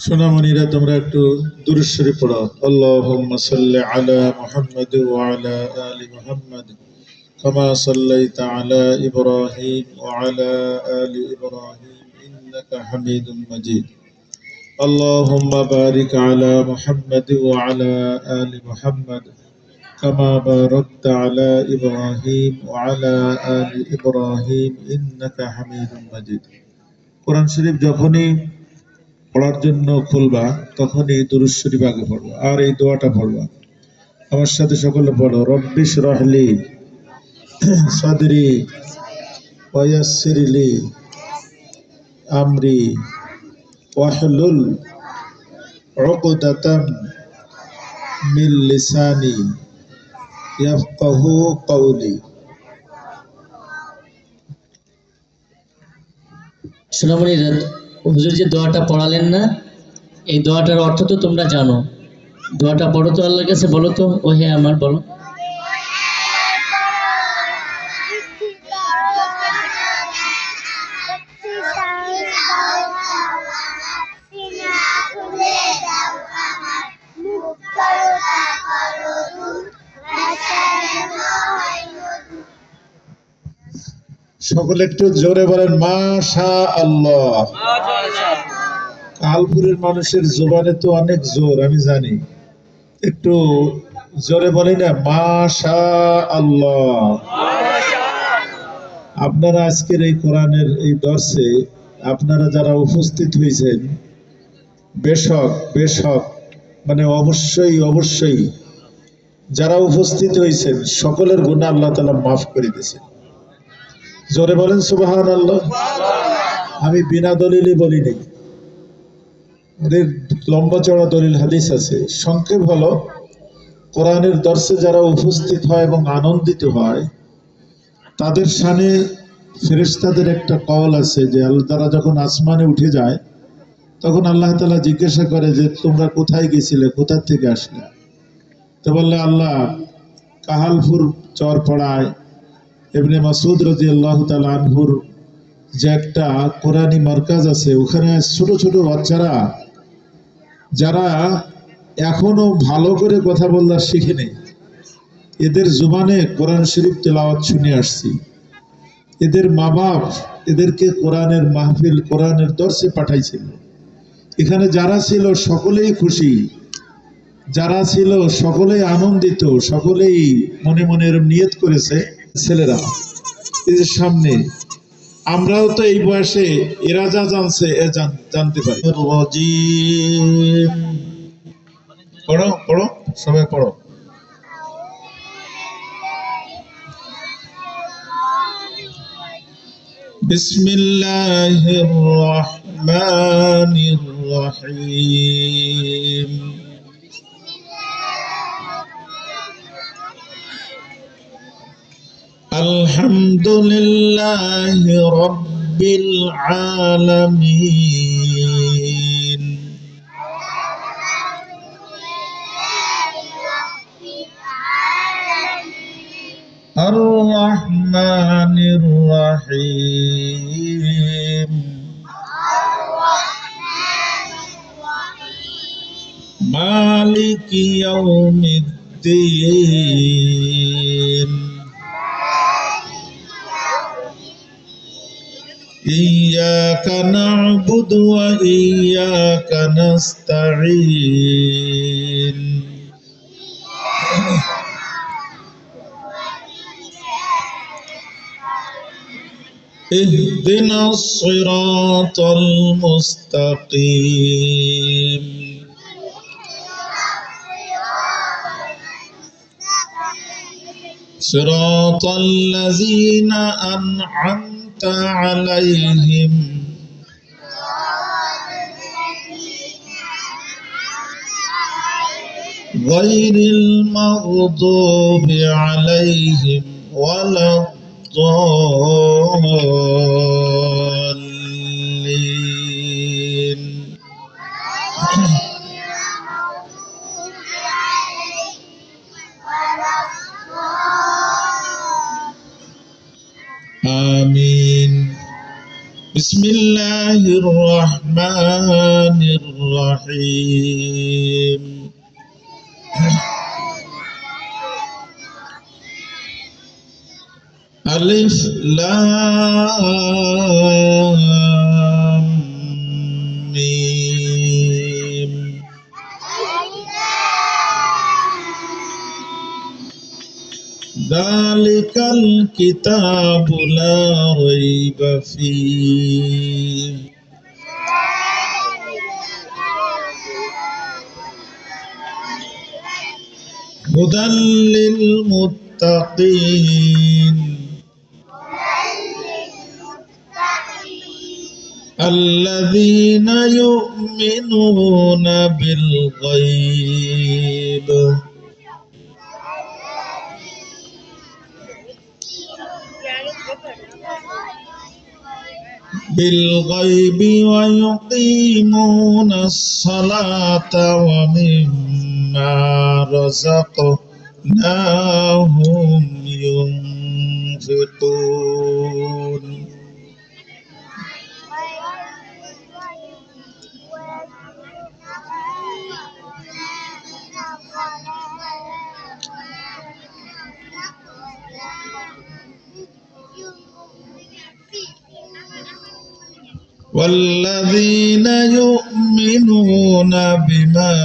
সোনামণিরা তোমরা একটু দুরূদ শরীফ পড়ো। আল্লাহুম্মা সাল্লি আলা মুহাম্মাদ ওয়া আলা আলি মুহাম্মাদ কামা সাল্লাইতা আলা ইব্রাহিম ওয়া আলা আলি ইব্রাহিম ইন্নাকা হামিদুম মাজিদ। আল্লাহুম্মা বারিক আলা মুহাম্মাদ ওয়া আলা আলি মুহাম্মাদ কামা বারাকতা আলা ইব্রাহিম ওয়া আলা আলি ইব্রাহিম ইন্নাকা হামিদুম মাজিদ। কোরআন শরীফ যখনই পড়ার জন্য খুলবা তখনই দুরূদ শরীফ আগে পড়বা আর এই দোয়াটা পড়বা। আমার সাথে সকলে পড়ো, রব্বি ইশরাহ লি সাদরি ওয়া ইয়াসসির লি আমরি ওয়াহলুল উকদাতাম মিন লিসানি ইয়াফকাহু কওলি। সোনামণিরা, হুজুর যে দোয়াটা পড়ালেন না, এই দোয়াটার অর্থ তো তোমরা জানো। দোয়াটা পড়ো তো, আল্লাহর কাছে বলো তো। ও হে আমার, বলো। সকলে একটু জোরে বলেন মাশা আল্লাহ। কালপুরের মানুষের জোবানে তো অনেক জোর, আমি জানি। একটু জোরে বলি না মাশা আল্লাহ। আপনারা আজকের এই কোরআনের এই দর্শে আপনারা যারা উপস্থিত হয়েছেন, বেশক বেশক মানে অবশ্যই অবশ্যই যারা উপস্থিত হয়েছেন সকলের গুনাহ আল্লাহ তাআলা মাফ করে দিয়েছেন। জোরে বলেন সুবহানাল্লাহ। আমি বিনা দলিলে বলি নাই, এর লম্বা চড়া দলিল হাদিস আছে। সংক্ষেপ হলো, কোরআনের দর্শে যারা উপস্থিত হয় এবং আনন্দিত হয় তাদের শানে ফেরেশতাদের একটা কওল আছে যে তারা যখন আসমানে উঠে যায় তখন আল্লাহ তাআলা জিজ্ঞাসা করে যে তোমরা কোথায় গেছিলে, কোথা থেকে আসলে? তো বললে আল্লাহ কাহালপুর চরপড়ায় ইবনে মাসউদ রাদিয়াল্লাহু তাআলা আনহুর যে একটা কোরআনী মার্কাজ আছে, ওখানে ছোট ছোট বাচ্চারা যারা এখনো ভালো করে কথা বলতে শিখেনি, এদের জুবানে কোরআন শরীফ তেলাওয়াত শুনে আসছি। এদের মা বাপ এদেরকে কোরআনের মাহফিল, কোরআনের দর্শে পাঠাইছিল। এখানে যারা ছিল সকলেই খুশি, যারা ছিল সকলেই আনন্দিত, সকলেই মনে মনে এরম নিয়ত করেছে ছেলেরা এই যে সামনে। আমরাও তো এই বয়সে এরা যা জানছে জানতে পারি। পড়ো পড়ো, সবাই পড়ো। বিসমিল্লাহির রহমানির রহিম। আলহামদুলিল্লাহি রাব্বিল আলামিন। আর রহমানির রহিম। মালিকি ইয়াউমিদ্দিন। ইয়্যাকা না'বুদু ওয়া ইয়্যাকা নাস্তাঈন। ইহদিনাস সিরাতাল মুস্তাকিম। সিরাতাল লাযীনা আন'আমতা আলাইহিম গায়রিল মাগদুবি আলাইহিম ওয়ালাদ-দাল্লিন। আমিন। বিসমিল্লাহির রহমানির الرحيم ألف لام ميم ذلك الكتاب لا ريب فيه هدى للمتقين الذين يؤمنون بالغيب ويقيمون الصلاة ومما رزقناهم ينفقون والذين يؤمنون بما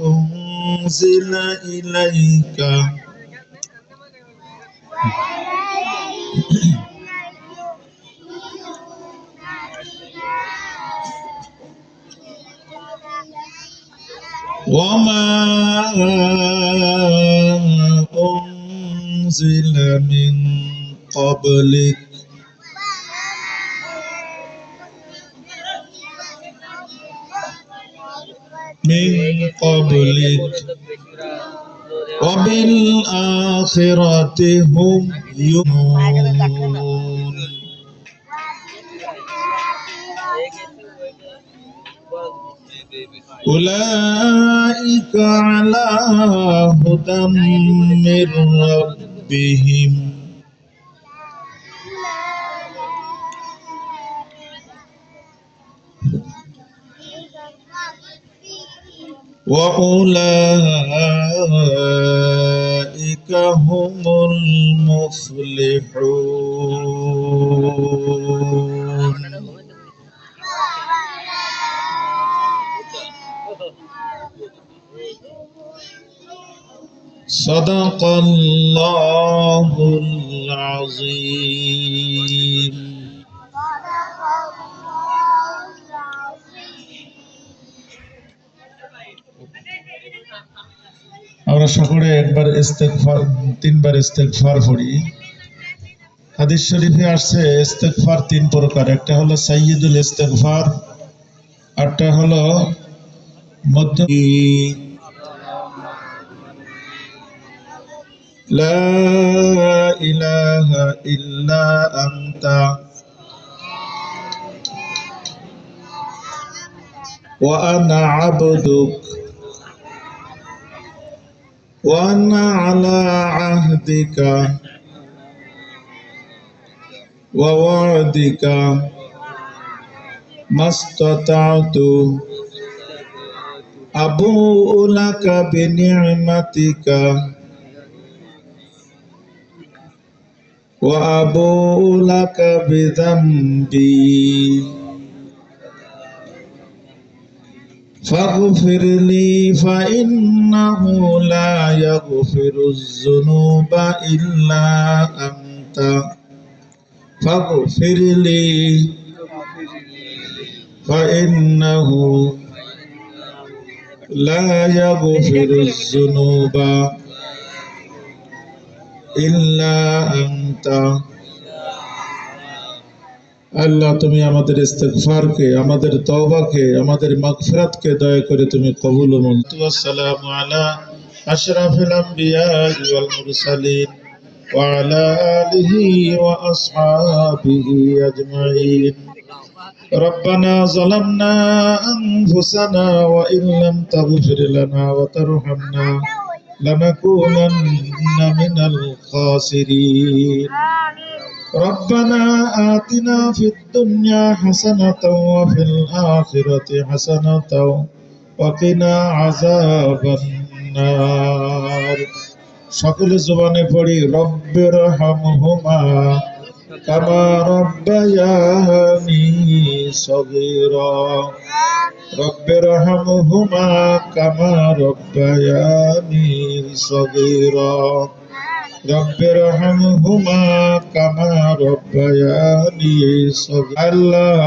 أنزل إليك وما أنزل من قبلك وبالآخرة هم يؤمنون أولئك على هدى من ربهم وأولئك هم المفلحون صدق الله العظيم আমরা সকলে একবার ইস্তেগফার তিনবার ইস্তেগফার পড়ি হাদিস শরীফে আসছে ইস্তেগফার তিন প্রকার একটা হলো সাইয়্যিদুল ইস্তেগফার আরটা হলো মধ্য লা ইলাহা ইল্লা আনতা ওয়া আনা আবদুক وأنا على عهدك ووعدك ما استطعت أبوء لك بنعمتك وأبوء لك بذنبي فاغفر لي فإنه لا يغفر الذنوب إلا أنت فاغفر لي فإنه لا يغفر الذنوب إلا أنت আল্লাহ তুমি আমাদের ইস্তেগফারকে আমাদের তওবাকে আমাদের মাগফিরাতকে দয়া করে তুমি কবুল ও মঞ্জুর ওয়াসসালামু আলা আশরাফিল আমবিয়া ওয়াল মুরসালিন ওয়া আলা আলিহি ওয়া আসহাবিহি আজমাইন ربنا ظلمنا أنفسنا وإن لم تغفر لنا وترحمنا لنكونن من الخاسرين ربنا آتنا في الدنيا حسنة وفي الآخرة حسنة وقنا عذاب النار সকল জবানে পড়ি রব্বির হামহুমা কামা রব্বায়ানি সগীরা রব্বির হামহুমা কামা রব্বায়ানি সগীরা রব্বির হামহুমা কামা রব্বায়ানি সগীরা আল্লাহ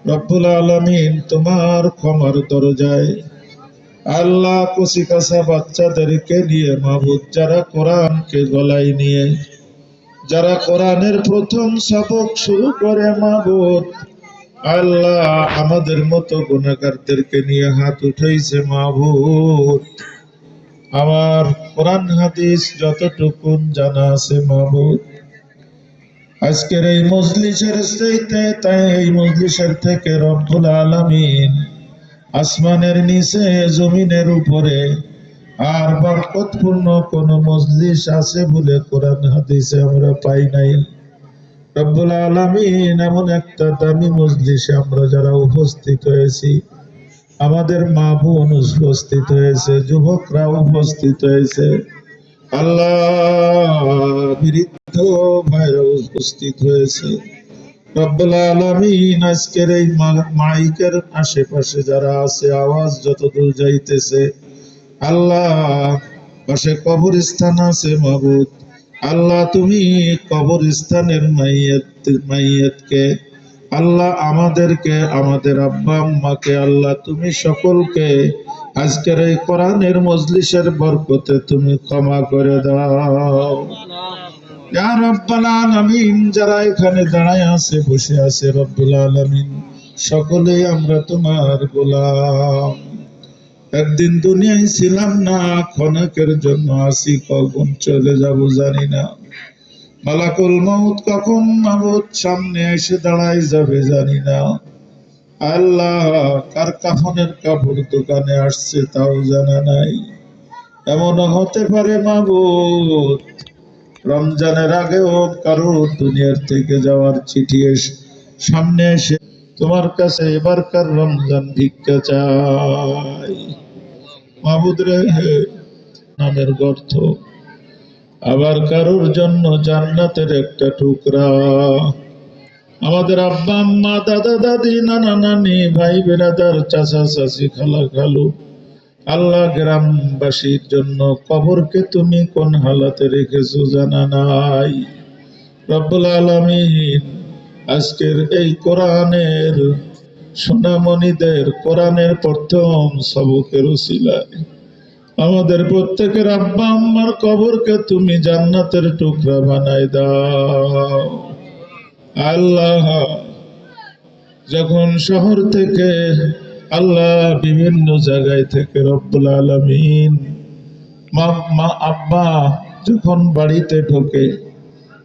রব্বুল আলামিন তোমার ক্ষমার দরজায় আল্লাহ কুচি কাঁচা বাচ্চাদেরকে নিয়ে মাবুদ যারা কোরআনকে গলায় নিয়ে যারা কোরআনের প্রথম সবক শুরু করে মাবুদ আল্লাহ আমাদের মতো গুনাহগারদেরকে নিয়ে হাত উঠাইছে মাবুদ আমার কোরআন হাদিস যতটুকু জানা আছে মাবুদ আজকের এই মজলিসের চাইতে তাই এই মজলিসের থেকে রব্বুল আলামিন আসমানের নিচে জমিনের উপরে আর বরকতপূর্ণ কোন মজলিস আছে বলে কোরআন হাদিসে আমরা পাই নাই রব্বুল আলামিন এমন একটা দামি মজলিসে আমরা যারা উপস্থিত হয়েছি আমাদের মা বোন উপস্থিত হয়েছে যুবকরা উপস্থিত হয়েছে আল্লাহ বৃদ্ধ ভাইরা উপস্থিত হয়েছে রব্বুল আলামিন আজকের এই মাইকের আশেপাশে যারা আছে আওয়াজ যতদূর যাইতেছে আল্লাহ পাশে কবরস্থান আছে মাবুদ আল্লাহ তুমি কবরস্থানের মাইয়াতকে আল্লাহ আমাদেরকে আমাদের আব্বা আম্মাকে আল্লাহ তুমি সকলকে আজকের এই কোরআনের মজলিসের বরকতে তুমি ক্ষমা করে দাও ইয়া রাব্বাল আলামিন যারা এখানে দাঁড়ায় আছে বসে আছে রব্বুল আলামিন সকলেই আমরা তোমার গোলাম একদিন দুনিয়ায় ছিলাম না ক্ষণেকের জন্য আসি কখন চলে যাব জানি না মালাকুল মউত কখন মাবুদ সামনে এসে দাঁড়ায় যাবে জানি না আল্লাহ কার কাফনের কাপড় দোকানে আসছে তাও জানা নাই এমন হতে পারে মাবুদ রমজানের আগেও কারো দুনিয়ার থেকে যাওয়ার চিঠি সামনে এসে তোমার কাছে এবারকার রমজান ভিক্ষা চাই মাবুদ রে নামের গর্ত আবার কারোর জন্য জান্নাতের একটা টুকরা আমাদের আব্বা আম্মা দাদা দাদি নানা নানি ভাই বেরাদার চাচা চাচি খালা খালু আল্লাহ গ্রামবাসীর জন্য কবরকে তুমি কোন হালাতে রেখেছো জানা নাই রব্বুল আলামিন আজকের এই কোরআনের সোনামণিদের কোরআনের প্রথম সবকের উসিলায় আমাদের প্রত্যেকের আব্বা আম্মার কবরকে তুমি জান্নাতের টুকরা বানাই দাও আল্লাহ যখন শহর থেকে আল্লাহ বিভিন্ন জায়গায় থেকে রব্বুল আলামিন মা আব্বা যখন বাড়িতে ঢোকে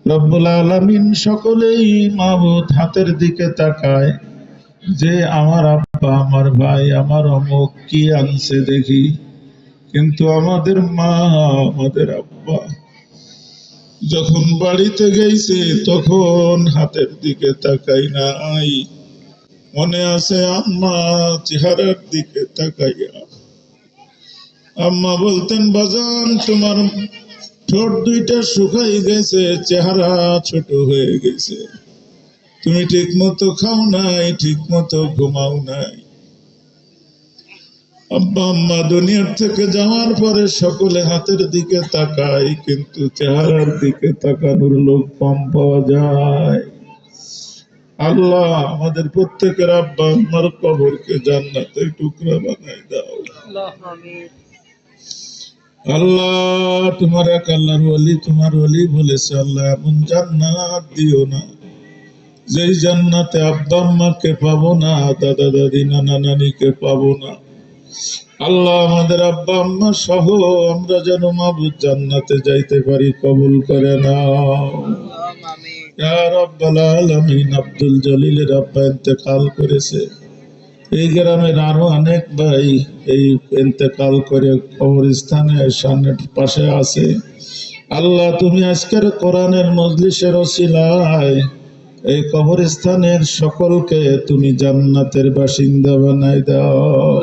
রব্বুল আলামিন সকলেই মাবুদ হাতের দিকে তাকায় যে আমার আব্বা আমার ভাই আমার অমুক কি আনছে দেখি কিন্তু আমাদের মা আমাদের আব্বা যখন বাড়িতে গেছে তখন হাতের দিকে তাকাই নাই মনে আছে আম্মা চেহারার দিকে তাকাইয়া আম্মা বলতেন বাজান তোমার ঠোঁট দুইটা শুকাই গেছে চেহারা ছোট হয়ে গেছে তুমি ঠিক মতো খাও নাই ঠিক মতো ঘুমাও নাই আব্বা আম্মা দুনিয়ার থেকে যাওয়ার পরে সকলে হাতের দিকে তাকায় কিন্তু চেহারার দিকে তাকানোর লোক কম পাওয়া যায় আল্লাহ আমাদের প্রত্যেকের আব্বা আম্মার কবরকে জান্নাতের টুকরা বানাই দাও আল্লাহ তোমার এক আল্লাহর ওলি তোমার ওলি বলেছে আল্লাহ এমন জান্নাত দিও না যেই জান্নাতে আব্বা আম্মাকে পাবো না দাদা দাদি নানা নানিকে পাবো না আল্লাহ আমাদের আব্বা আম্মা সহ আমরা যেন মাবুদ জান্নাতে যাইতে পারি কবুল করে নাও ইয়া রাব্বাল আলামিন আব্দুল জলিলের আব্বা ইন্তেকাল করেছে এই গ্রামের আরো অনেক ভাই এই ইন্তেকাল করে কবরস্থানে সামনের পাশে আছে আল্লাহ তুমি আজকের কোরআনের মজলিসের ওসিলায় এই কবরস্থানের সকলকে তুমি জান্নাতের বাসিন্দা বানাই দাও।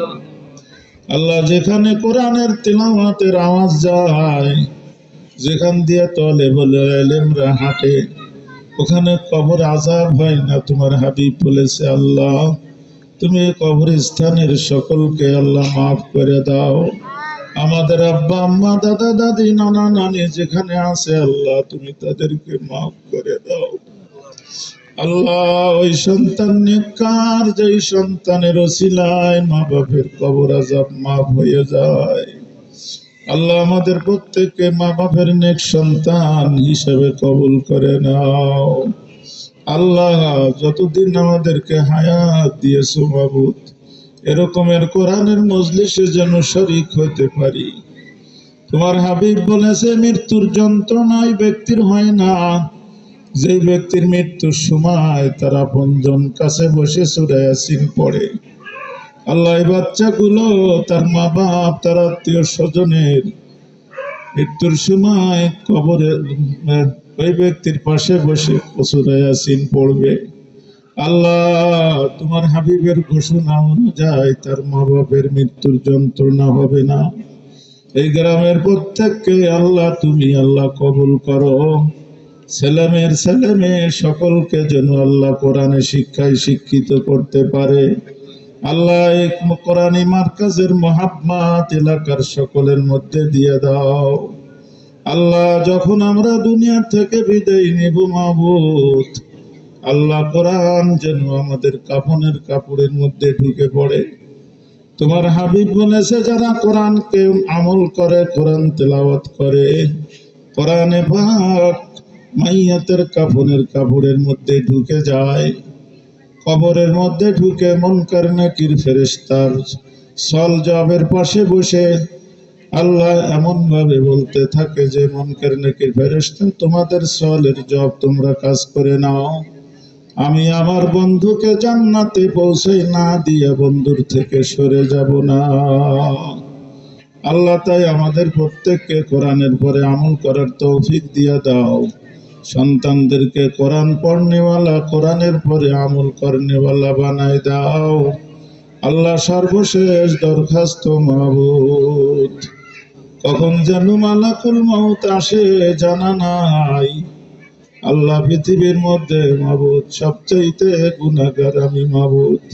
আল্লাহ যেখানে কোরআনের তিলাওয়াতের আওয়াজ যায়, যেখান দিয়ে তলেবুল ইলমরা হাঁটে, ওখানে কবর আযাব হয় না। তোমার হাবিব বলেছে, আল্লাহ তুমি কবরস্থানের সকলকে আল্লাহ মাফ করে দাও। আমাদের আব্বা আম্মা দাদা দাদি নানা নানি যেখানে আছে আল্লাহ তুমি তাদেরকে মাফ করে দাও। আল্লাহ ওই সন্তান নেককার, যেই সন্তানের ওসিলায় মা বাপের কবর আযাব মাফ হয়ে যায়, আল্লাহ আমাদের প্রত্যেককে মা বাপের নেক সন্তান হিসেবে কবুল করে নাও। আল্লাহ যতদিন আমাদেরকে হায়াত দিয়েছো মাবুদ, এরকমের কোরআনের মজলিসে যেন শরীক হতে পারি। তোমার হাবিব বলেছে, মৃত্যুর যন্ত্রণায় ব্যক্তির হয় না, যে ব্যক্তির মৃত্যুর সময় তার আপনজন কাছে বসে সূরা ইয়াসিন পড়ে। আল্লাহ এই বাচ্চাগুলো তার মা বাপ, তার আত্মীয় স্বজনের মৃত্যুর সময় কবরে ওই ব্যক্তির পাশে বসে সূরা ইয়াসিন পড়বে। আল্লাহ তোমার হাবিবের ঘোষণা অনুযায়ী তার মা বাপের মৃত্যুর যন্ত্রণা হবে না। এই গ্রামের প্রত্যেককে আল্লাহ তুমি আল্লাহ কবুল করো। ছেলে মেয়ে সকলকে যেন আল্লাহ কোরআনে শিক্ষায় শিক্ষিত করতে পারে। আল্লাহ এই কোরআনী মার্কাজের মুহাব্বত এলাকার সকলের মধ্যে দিয়ে দাও। আল্লাহ যখন আমরা দুনিয়া থেকে বিদায় নেব মাবুদ, আল্লাহ কোরআন যেন আমাদের কাফনের কাপড়ের মধ্যে ঢুকে পড়ে। তোমার হাবিব বলেছে, যারা কোরআনকে আমল করে, কোরআন তেলাওয়াত করে, কোরআনে পাক মাইয়াতের কাফনের কাপড়ের মধ্যে ঢুকে যায়, কবরের মধ্যে ঢুকে মুনকার নাকির ফেরেশতার সল জবের পাশে বসে আল্লাহ এমন ভাবে বলতে থাকে যে, মুনকার নাকির ফেরেশতা তোমাদের সলের জব তোমরা কাজ করে নাও, আমি আমার বন্ধুকে জান্নাতে পৌঁছাই না দিয়ে বন্ধুর থেকে সরে যাব না। আল্লাহ তাই আমাদের প্রত্যেককে কোরআনের পরে আমল করার তৌফিক দিয়ে দাও। সন্তানদেরকে কোরআন পড়নেওয়ালা, কোরআনের পরে আমল করনেওয়ালা বানাই দাও। আল্লাহ সর্বশেষ দরখাস্ত মাবুদ, কখন যেন মালাকুল মউত আসে জানা নাই। আল্লাহ পৃথিবীর মধ্যে মাবুদ সবচাইতে গুনাহগার আমি মাবুদ।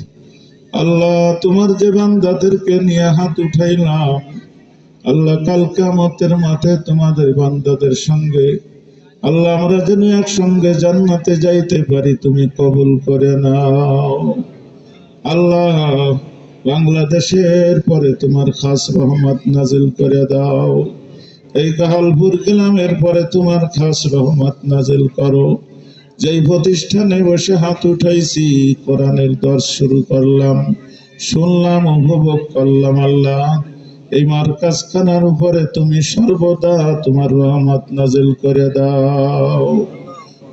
আল্লাহ তোমার যে বান্দাদেরকে নিয়ে হাত উঠাইলাম, আল্লাহ কাল কিয়ামতের মাঠে তোমাদের বান্দাদের সঙ্গে আল্লাহ আমরা যেন একসঙ্গে জান্নাতে যাইতে পারি, তুমি কবুল করে নাও। আল্লাহ বাংলাদেশের পরে তোমার খাস রহমত নাজিল করে দাও। এই কাহালপুর গ্রামের পরে তোমার খাস রহমত নাজিল করো। যেই প্রতিষ্ঠানে বসে হাত উঠাইছি, কোরআনের দর্শ শুরু করলাম, শুনলাম, উপভোগ করলাম, আল্লাহ এই মার্কাজ খানার উপরে তুমি সর্বদা তোমার রহমত নাজিল করে দাও।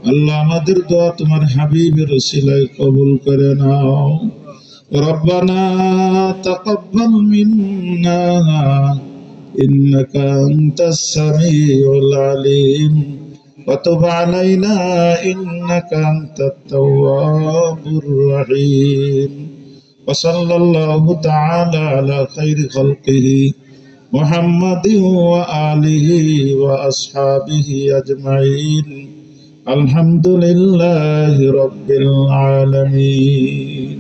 আল্লাহ আমাদের দোয়া তোমার হাবিবের ওসিলায় কবুল করে নাও। রব্বানা তাকাব্বাল মিন্না ইন্নাকা আনতাস সামিউল আলিম ওয়া তুব আলাইনা ইন্নাকা আনতাত তাওয়াবুর রহিম। ওয়া সাল্লাল্লাহু তাআলা আলা খাইরি খালকিহি মুহাম্মাদিন ওয়া আলিহি ওয়া আসহাবিহি আজমাইন। আলহামদুলিল্লাহি রাব্বিল আলামিন।